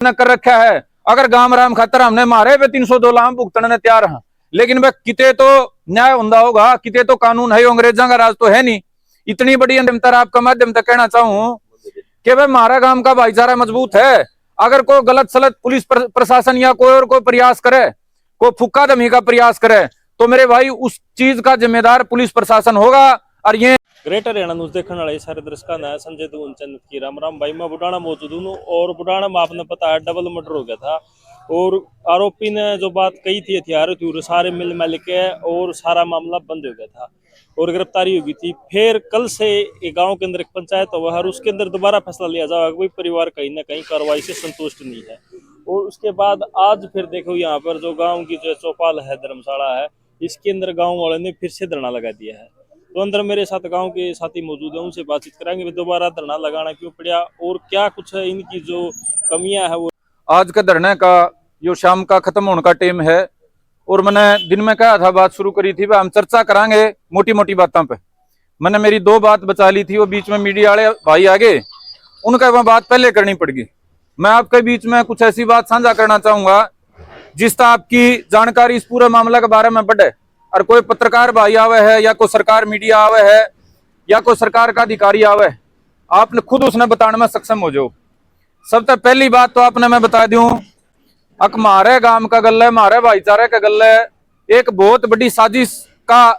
न कर रखा है। अगर गांव राम खातर हमने मारे वे 302 लाम भुगतने ने तैयार हैं, लेकिन वे किते तो न्याय होंदा होगा, किते तो कानून है, अंग्रेजों का राज तो है नहीं। इतनी बड़ी अंतर आपका माध्यम तक कहना चाहूं कि भाई हमारा गांव का भाईचारा मजबूत है। अगर कोई गलत सलत पुलिस प्रशासन या कोई और कोई प्रयास करे, कोई फुक्का दमी का प्रयास करे, तो मेरे भाई उस चीज का जिम्मेदार पुलिस प्रशासन होगा। और ये ग्रेटर हरियाणा न्यूज देखने वाले सारे दर्शकों ने संजय दून चंद की राम राम भाई। मैं बुढ़ाना मौजूद हूँ और बुढ़ाना में आपने पता है डबल मर्डर हो गया था और आरोपी ने जो बात कही थी हथियार थी सारे मिल मिल के और सारा मामला बंद हो गया था और गिरफ्तारी हो गई थी। फिर कल से गांव के अंदर एक पंचायत हुआ और उसके अंदर दोबारा फैसला लिया जाएगा। कोई परिवार कहीं ना कहीं कार्रवाई से संतुष्ट नहीं है और उसके बाद आज फिर देखो यहाँ पर जो गाँव की जो चौपाल है, धर्मशाला है, इसके अंदर गाँव वालों ने फिर से धरना लगा दिया है। तो अंदर मेरे साथ गांव के साथी मौजूद हैं, उनसे बातचीत कराएंगे दोबारा धरना लगाना क्यों पड़ा और क्या कुछ है इनकी जो कमियां है वो। आज का धरने का जो शाम का खत्म होने का टाइम है और मैंने दिन में कहा था, बात शुरू करी थी, हम चर्चा करांगे मोटी मोटी बातों पे। मैंने मेरी 2 बात बचा ली थी, वो बीच में मीडिया वाले भाई आ गए, उनका वह बात पहले करनी पड़ गई। मैं आपके बीच में कुछ ऐसी बात साझा करना चाहूंगा जिसका आपकी जानकारी इस पूरे मामले के बारे में बढ़े। और कोई पत्रकार भाई आवे है या कोई सरकार मीडिया आवे है या कोई सरकार का अधिकारी आवे, आपने खुद उसने बताने में सक्षम हो जाओ। सबसे पहली बात तो आपने मैं बता दूं, हमारे गांव का गल है, हमारे भाईचारे का गल है, एक बहुत बड़ी साजिश का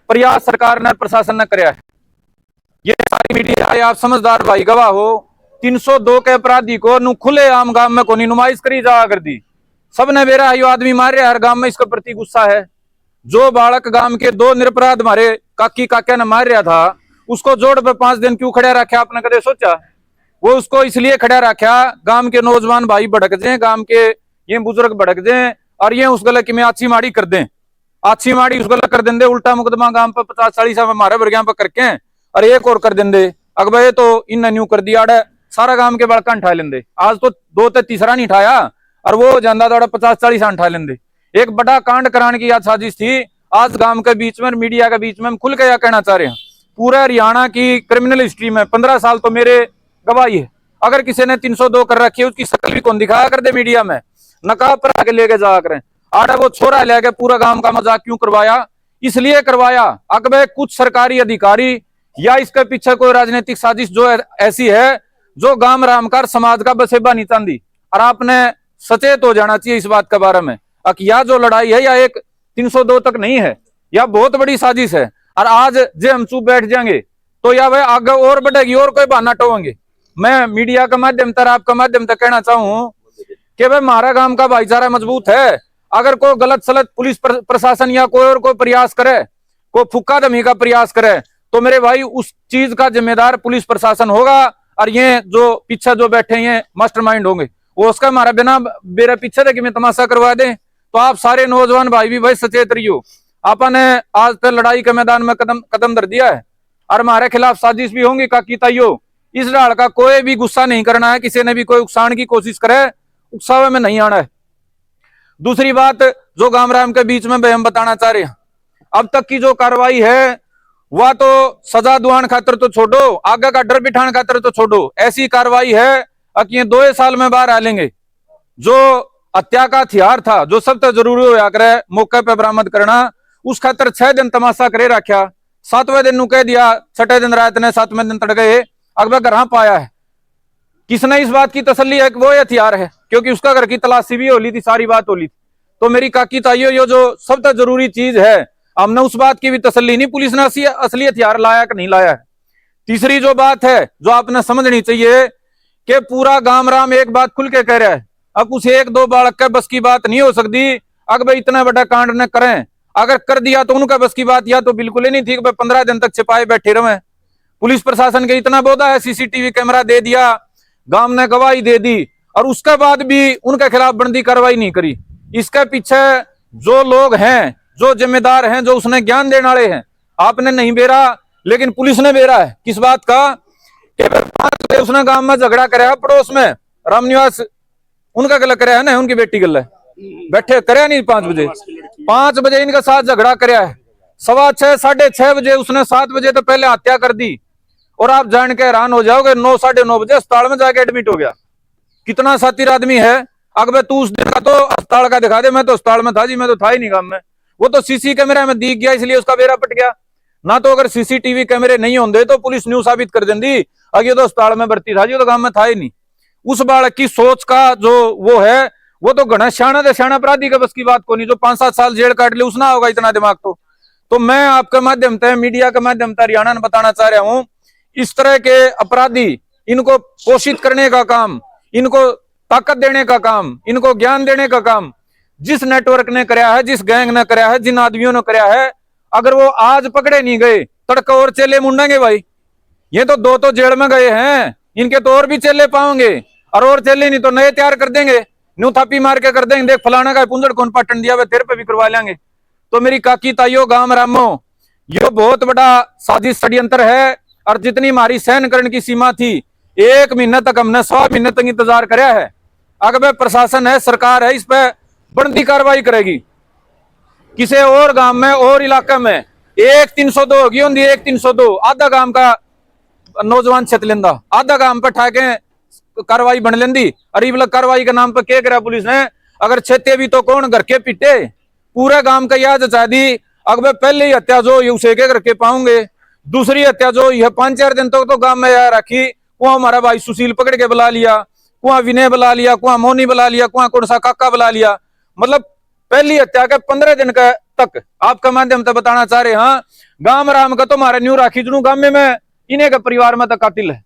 प्रयास सरकार ने प्रशासन ने कराया है। ये सारी मीडिया आप समझदार भाई गवाह हो। 302 के अपराधी को नु खुले आम गांव में कोनी नुमाइश करी जा कर दी, सबने बेरा यो आदमी मार रहा है, हर गांव में इसके प्रति गुस्सा है। जो बालक गांव के 2 निरपराध हमारे काकी काका ने मार रहा था, उसको जोड़ पे 5 दिन क्यों खड़ा रखा, आपने कदे सोचा? वो उसको इसलिए खड़ा रखा, गांव के नौजवान भाई भड़क जाए, गांव के ये बुजुर्ग भड़क जाए और ये उस गले की में आछी माड़ी कर दें, आछी माड़ी उस गले कर देंगे, उल्टा मुकदमा गांव पर 50-40 हमारे वर्गिया पर करके और एक और कर देंगे। अगबे तो इन न्यू कर दिया, सारा गांव के बड़का उठा लेंगे। आज तो 2 ते तीसरा नहीं उठाया और वो ज्यादा दौड़ा 50-40 उठा लेंगे। एक बड़ा कांड कराने की आज साजिश थी। आज गांव के बीच में मीडिया के बीच में हम खुल के यह कहना चाह रहे हैं, पूरा हरियाणा की क्रिमिनल हिस्ट्री में 15 साल तो मेरे गवाही है। अगर किसी ने 302 कर रखी है, उसकी शक्ल भी कौन दिखाया कर दे मीडिया में, नकाब पर आके लेके जा करें। आड़ा वो छोरा लेके पूरा गांव का मजाक क्यों करवाया? इसलिए करवाया अकबे कुछ सरकारी अधिकारी या इसके पीछे कोई राजनीतिक साजिश जो ऐसी है जो गांव रामकार समाज का बसेबा नहीं चाहती। और आपने सचेत हो जाना चाहिए इस बात के बारे में, या जो लड़ाई है या एक 302 तक नहीं है, या बहुत बड़ी साजिश है। और आज जे हम चुप बैठ जाएंगे तो या वह आगे और बढ़ेगी और कोई बहाना टोएंगे। मैं मीडिया का माध्यम तक आपका माध्यम तक कहना चाहूं कि भाई हमारा गांव का भाईचारा मजबूत है। अगर कोई गलत सलत पुलिस प्रशासन या कोई और कोई प्रयास करे, कोई फुक्का दमी का प्रयास करे, तो मेरे भाई उस चीज का जिम्मेदार पुलिस प्रशासन होगा। और ये जो पीछे जो बैठे हैं मास्टरमाइंड होंगे, वो उसका हमारा बिना मेरे पीछे देखिए तमाशा करवा दें। तो आप सारे नौजवान भाई भी भाई सचेत रहियो। आपने आज तक लड़ाई के मैदान में कदम धर दिया है और हमारे खिलाफ साजिश भी होंगी काकी ताइयो। इस डाल का कोई भी गुस्सा नहीं करना है, किसी ने भी कोई उकसाने की कोशिश करे, उकसावे में नहीं आना है। दूसरी बात जो गांव राम के बीच में हम बताना चाह रहे हैं, अब तक की जो कार्रवाई है वह तो सजा दुआन खातर तो छोड़ो, आगे का डर बिठाने खातर तो छोड़ो, ऐसी कार्रवाई है कि 2 साल में बाहर आ लेंगे। जो हत्या का हथियार था, जो सबसे जरूरी हो करे मौके पे बरामद करना, उस खातर 6 दिन तमाशा करे रखा। 7वें दिन कह दिया, 6ठे दिन रात ने 7वें दिन तड़ गए, अगला घर पाया है। किसने इस बात की तसल्ली है कि वो हथियार है? क्योंकि उसका घर की तलाशी भी होली थी, सारी बात होली थी। तो मेरी काकी ताइयो, ये जो सबसे जरूरी चीज है, हमने उस बात की भी तसल्ली नहीं पुलिस ने असली हथियार लाया कि नहीं लाया है। तीसरी जो बात है जो आपने समझनी चाहिए कि पूरा गांव राम एक बात खुल के कह रहा है, अब कुछ 1-2 बालक के बस की बात नहीं हो सकती। अगर भाई इतना बड़ा कांड न करें, अगर कर दिया तो उनका बस की बात या तो बिल्कुल ही नहीं थी कि 15 दिन तक छिपाए बैठे रहे। पुलिस प्रशासन के इतना बोधा है, सीसीटीवी कैमरा दे दिया, गांव ने गवाही दे दी और उसके बाद भी उनके खिलाफ बनती कार्रवाई नहीं करी। इसके पीछे जो लोग हैं, जो जिम्मेदार हैं, जो उसने ज्ञान देने वाले हैं, आपने नहीं बेरा लेकिन पुलिस ने बेरा है। किस बात का? कि उसने गांव में झगड़ा कराया पड़ोस में रामनिवास, उनका गला कराया है ना, उनकी बेटी गला बैठे कराया नहीं 5 बजे इनके साथ झगड़ा कराया है। 6:15 6:30 बजे उसने 7 बजे तो पहले हत्या कर दी और आप जान के हैरान हो जाओगे 9 साढ़े 9 बजे अस्पताल में जाके एडमिट हो गया। कितना सातिर आदमी है। अगर तू उस दिन का तो अस्पताल का दिखा दे, मैं तो अस्पताल में था जी, मैं तो था ही नहीं काम में। वो तो सीसी कैमरा में दिख गया इसलिए उसका बेड़ा पट गया ना। तो अगर सीसीटीवी कैमरे नहीं होंगे तो पुलिस न्यू साबित कर देती अगे तो अस्पताल में भर्ती था जी, तो काम में था ही नहीं। उस बालक की सोच का जो वो है, वो तो घना श्याणा अपराधी का बस की बात को नहीं, जो 5-7 साल जेल काट ले उसना होगा इतना दिमाग। तो मैं आपके माध्यम से, मीडिया के माध्यम से हरियाणा ने बताना चाह रहा हूं, इस तरह के अपराधी, इनको पोषित करने का काम, इनको ताकत देने का काम, इनको ज्ञान देने का काम जिस नेटवर्क ने कराया है, जिस गैंग ने कराया है, जिन आदमियों ने कराया है, अगर वो आज पकड़े नहीं गए तड़का और चेले मुंडेंगे भाई। ये तो 2 तो जेल में गए हैं, इनके तो और भी चेले पाओगे, और चेले नहीं तो नए तैयार कर देंगे, न्यू थापी मार के कर देंगे, देख फलाना का पुंजड़ कौन पाटन दिया वे तेरे पे भी करवा लेंगे। तो मेरी काकी ताइयों, गांव रामो, ये बहुत बड़ा साजिश षड्यंत्र है। और जितनी हमारी सहन करने की सीमा थी, 1 महीने तक हमने 100 महीने तक इंतजार कराया है। अगर प्रशासन है, सरकार है, इस पे बनती कार्रवाई करेगी। किसी और गांव में और इलाके में 1-302 होगी होंगी, 1-302 आधा गांव का नौजवान छत लेंदा, आधा गांव पे ठाके कार्रवाई बन लेंदी। अरे मतलब कार्रवाई के नाम पे क्या करा पुलिस ने? अगर छेते भी तो कौन घर के पिटे, पूरे गांव का याद चाह दी। अगर पहले ही हत्या जो उसे के करके पाऊंगे, दूसरी हत्या जो यह 5-4 दिन तक तो गांव में रखी, कुआ हमारा भाई सुशील पकड़ के बुला लिया, कुआ विनय बुला लिया, कुआ मोनी बुला लिया, कुआ कौन सा काका बुला लिया। मतलब पहली हत्या के 15 दिन का तक आपका माध्यम से बताना चाह रहे हैं, गांव राम का तो हमारे न्यू राखी जुनू गांव में मैं इन्हें का परिवार में तो कातिल है।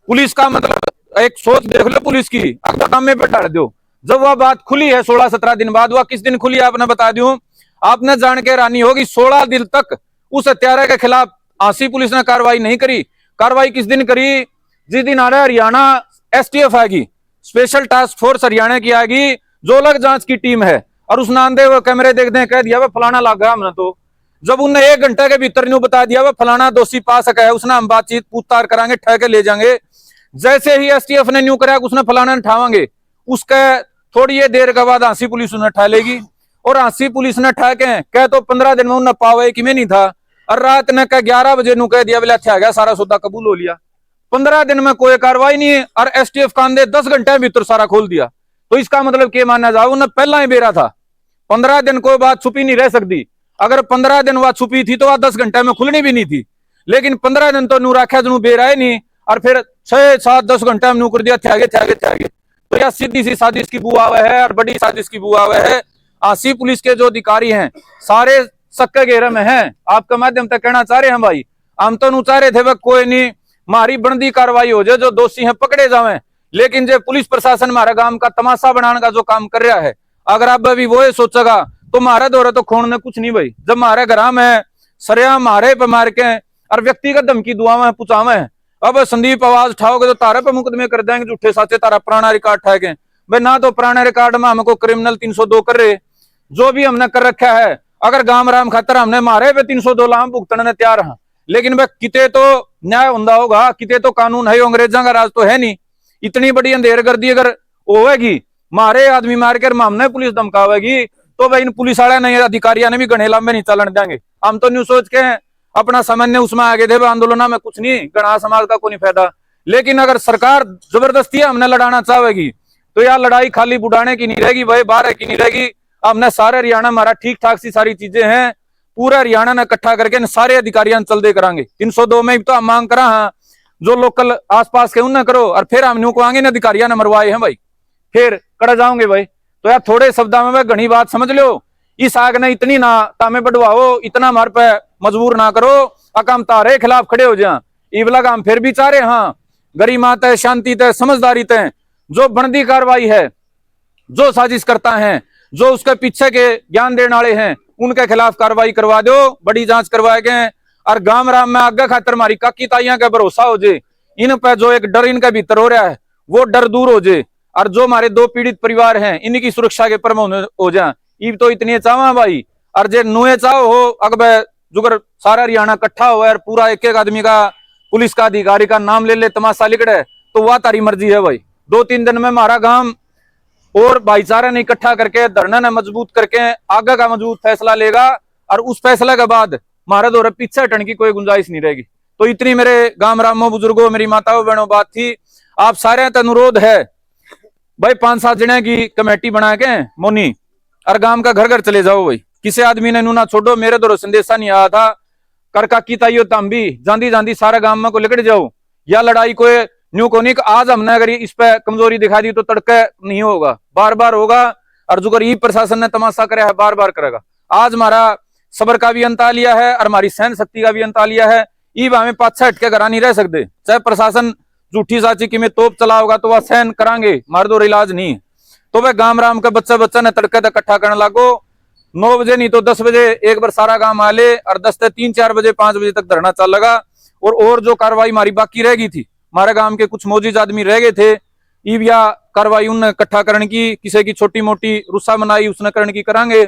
पुलिस का मतलब एक सोच देख लो पुलिस की, अगर काम में बैठा दो। जब वह बात खुली है 16-17 दिन बाद, वह किस दिन खुली आपने बता दूं, आपने जान के रानी होगी। 16 दिन तक उस हत्यारे के खिलाफ आंसी पुलिस ने कार्रवाई नहीं करी। कार्रवाई किस दिन करी? जिस दिन आ रहा हरियाणा एसटीएफ आएगी, स्पेशल टास्क फोर्स हरियाणा की आएगी, जो अलग जांच की टीम है, और उस नांदे हुए कैमरे देखते हैं, कह दिया वह फलाना लगा हमने। तो जब उन्हें 1 घंटे के भीतर न्यू बता दिया वह फलाना दोषी पा सका है, उसने हम बातचीत पूछताछ करांगे, ठहके ले जाएंगे। जैसे ही एसटीएफ ने न्यू कराया उसने फलाना उठावांगे, उसके थोड़ी देर के बाद आंसी पुलिस उन्हें ठा लेगी। और आंसी पुलिस ने ठहके कह तो 15 दिन में उन्हें पावे कि में नहीं था, और रात ने कह 11 बजे नु कह दिया बोले अच्छा आ गया, सारा सौदा कबूल हो लिया। 15 दिन में कोई कार्रवाई नहीं है, और एसटीएफ कांदे 10 घंटे भीतर सारा खोल दिया। तो इसका मतलब क्या माना जाए, उन्हें पहला ही बेरा था। 15 दिन कोई बात छुपी नहीं रह सकती। अगर 15 दिन वह छुपी थी तो वह 10 घंटे में खुलनी भी नहीं थी, लेकिन 15 दिन तो नू रखा जू बेरा है नहीं, और फिर 6-7-10 घंटे में नू कर दिया थे आगे। तो यह सीधी सी साजिश की बुआ है, और बड़ी साजिश की बुआ है। आंसी पुलिस के जो अधिकारी हैं सारे सक्के घेरे में हैं। आपके माध्यम तक कहना चाह रहे हैं भाई, हम तो चाह रहे थे वह कोई नहीं, हमारी बनती कार्रवाई हो जाए, जो दोषी हैं पकड़े जावे। लेकिन जो पुलिस प्रशासन हमारे गांव का तमाशा बनाने का जो काम कर रहा है, अगर आप अभी वो सोचेगा तो मारे दौरे तो खोन ने कुछ नहीं भाई। जब मारे घर में सरिया मारे पे मार के और व्यक्तिगत धमकी दुआवे पुचावे, अब संदीप आवाज उठाओगे तो तारे पे मुकदमे कर देंगे, झूठे साचे तारा पुराना रिकॉर्ड ठाके भाई। ना तो पुराने रिकॉर्ड में हमको क्रिमिनल 302 कर रहे, जो भी हमने कर रखा है, अगर गांव राम खातर हमने मारे पे 302 लाम भुगतने ने तैयार हैं। लेकिन वह किते तो न्याय होंदा होगा, किते तो कानून है, अंग्रेजा का राज तो है नहीं। इतनी बड़ी अंधेरगर्दी अगर होगी, मारे आदमी मार कर हमने पुलिस धमकावेगी, तो भाई इन पुलिस वाले ने अधिकारियों ने भी गणे लंबे नहीं चलन देंगे। हम तो न्यू सोच के अपना सामान्य उसमें आगे थे आंदोलन में कुछ नहीं, गणा समाज का कोई फायदा। लेकिन अगर सरकार जबरदस्ती हमने लड़ाना चाहेगी तो यह लड़ाई खाली बुढ़ाने की नहीं रहेगी भाई, 12 की नहीं रहेगी। हमने सारे हरियाणा हमारा ठीक ठाक सी सारी चीजें हैं, पूरा हरियाणा ने इकट्ठा करके सारे अधिकारियों चल दे करांगे। 302 में तो हम मांग करा हाँ, जो लोकल आसपास के उन्हें करो, और फिर हम न्यू को आगे अधिकारियों ने मरवाए हैं भाई, फिर कड़ा जाओगे भाई। तो यार थोड़े शब्दों में घनी बात समझ लो, इस आग ने इतनी ना तामे बढ़वाओ, इतना मार पे मजबूर ना करो, अकाम तारे खिलाफ खड़े हो जाए। इबला काम फिर भी चाह रहे हाँ, गरिमा तय, शांति तय, समझदारी तय, जो बनती कार्रवाई है, जो साजिश करता है, जो उसके पीछे के ज्ञान देने वाले हैं, उनके खिलाफ कार्रवाई करवा दो, बड़ी जांच करवाए गए। और गांव राम में आगे खातर हमारी काकी ताइयां का भरोसा हो जाए, इन पे जो एक डर इनके भीतर हो रहा है वो डर दूर हो जाए, और जो हमारे 2 पीड़ित परिवार हैं इनकी सुरक्षा के परम हो जाए। ईब तो इतनी चावा भाई, और जे नुए चाहो हो अगर जुगर सारा हरियाणा इकट्ठा हुआ और पूरा एक आदमी का पुलिस का अधिकारी का नाम ले ले, तमाशा लिखड़े, तो वह तारी मर्जी है भाई। 2-3 दिन में हमारा गांव और भाईचारा ने इकट्ठा करके, धरना ने मजबूत करके आगे का मजबूत फैसला लेगा, और उस फैसले के बाद हमारे दौरे पीछे हटने की कोई गुंजाइश नहीं रहेगी। तो इतनी मेरे गांव रामों, बुजुर्गों, मेरी माताओं बहनों बात थी। आप सारे अनुरोध है भाई 5-7 जने की कमेटी बना के मोनी और गांव का घर घर चले जाओ भाई। किसी आदमी ने नू ना छोड़ो, मेरे तो संदेशा नहीं आया था कर का की ताइयो तम भी जांदी जांदी सारा गांव में को लेकर जाओ। या लड़ाई को न्यू को नहीं, आज हमने अगर इस पे कमजोरी दिखा दी तो तड़के नहीं होगा, बार बार होगा। और जो कर प्रशासन ने तमाशा कराया है बार बार करेगा। आज हमारा सबर का भी अंत आ लिया है और हमारी सहन शक्ति का भी अंत आ लिया है। ईब हमें पाछे हटके घर नहीं रह सकते। चाहे प्रशासन झूठी साची की में तोप चला होगा तो वह सहन करांगे, मार दो इलाज नहीं है। तो वह गांव राम के बच्चा ने तड़के तक इकट्ठा करने लागो। 9 बजे नहीं तो 10 बजे एक बार सारा गांव आ ले और 10 से 3-4 बजे 5 बजे तक धरना चल लगा। और जो कार्रवाई हमारी बाकी रह गई थी, हमारे गांव के कुछ मौजूद आदमी रह गए थे, ईब या कार्रवाई उन इकट्ठा करने की, किसी की छोटी मोटी रुस्सा मनाई उसने करने की करांगे,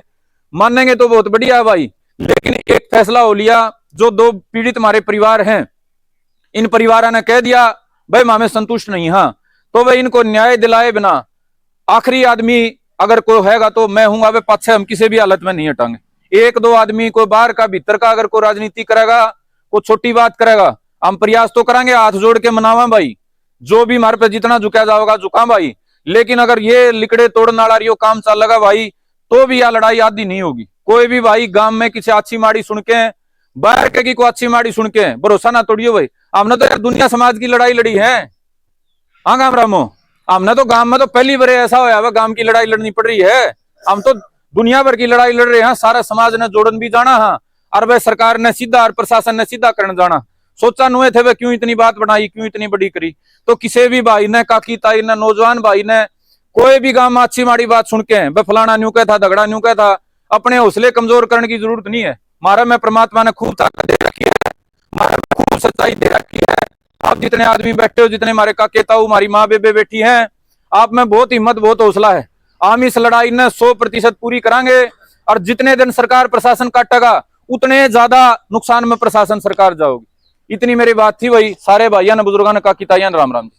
मानेंगे तो बहुत बढ़िया भाई। लेकिन एक फैसला हो लिया, जो 2 पीड़ित हमारे परिवार हैं, इन परिवारों ने कह दिया भाई हमें संतुष्ट नहीं। हाँ, तो भाई इनको न्याय दिलाए बिना आखिरी आदमी अगर कोई हैगा तो मैं हूं। वे पाछे हम किसी भी हालत में नहीं हटांगे। 1-2 आदमी कोई बाहर का भीतर का अगर कोई राजनीति करेगा, कोई छोटी बात करेगा, हम प्रयास तो करेंगे हाथ जोड़ के मनावा भाई। जो भी हमारे पे जितना झुका जाओगा झुका भाई। लेकिन अगर ये लिकड़े तोड़ने वाला यो काम चल लगा भाई, तो भी यह लड़ाई आधी नहीं होगी। कोई भी भाई गांव में किसी अच्छी माड़ी सुन के, बाहर के की कोई अच्छी माड़ी सुन के भरोसा ना तोड़ियो भाई। हमने तो यार दुनिया समाज की लड़ाई लड़ी है। हाँ गांव रामो, हमने तो गांव में तो पहली बार ऐसा होया वह गांव की लड़ाई लड़नी पड़ रही है। हम तो दुनिया भर की लड़ाई लड़ रहे हैं। सारा समाज ने जोड़न भी जाना है और वह सरकार ने सीधा और प्रशासन ने सीधा करने जाना। सोचा नुए थे वह क्यों इतनी बात बनाई, क्यों इतनी बड़ी करी। तो किसी भी भाई ने, काकी ताई ने, नौजवान भाई ने कोई भी गांव में अच्छी माड़ी बात सुन के वह फलाना न्यू कहता, झगड़ा न्यू कहता, अपने हौसले कमजोर करने की जरूरत नहीं है। हमारा में परमात्मा ने खूब ताकत दे रखी है, हमारा खूब सच्चाई दे रखी है। आप जितने आदमी बैठे हो, जितने हमारे काके ताऊ, हमारी माँ बेबे बैठी हैं, आप में बहुत हिम्मत, बहुत हौसला है। हम इस लड़ाई ने 100% पूरी करांगे। और जितने दिन सरकार प्रशासन काटेगा उतने ज्यादा नुकसान में प्रशासन सरकार जाओगी। इतनी मेरी बात थी भाई। सारे भाइयों ने, बुजुर्गों ने, काकी ताइयों ने राम राम जी।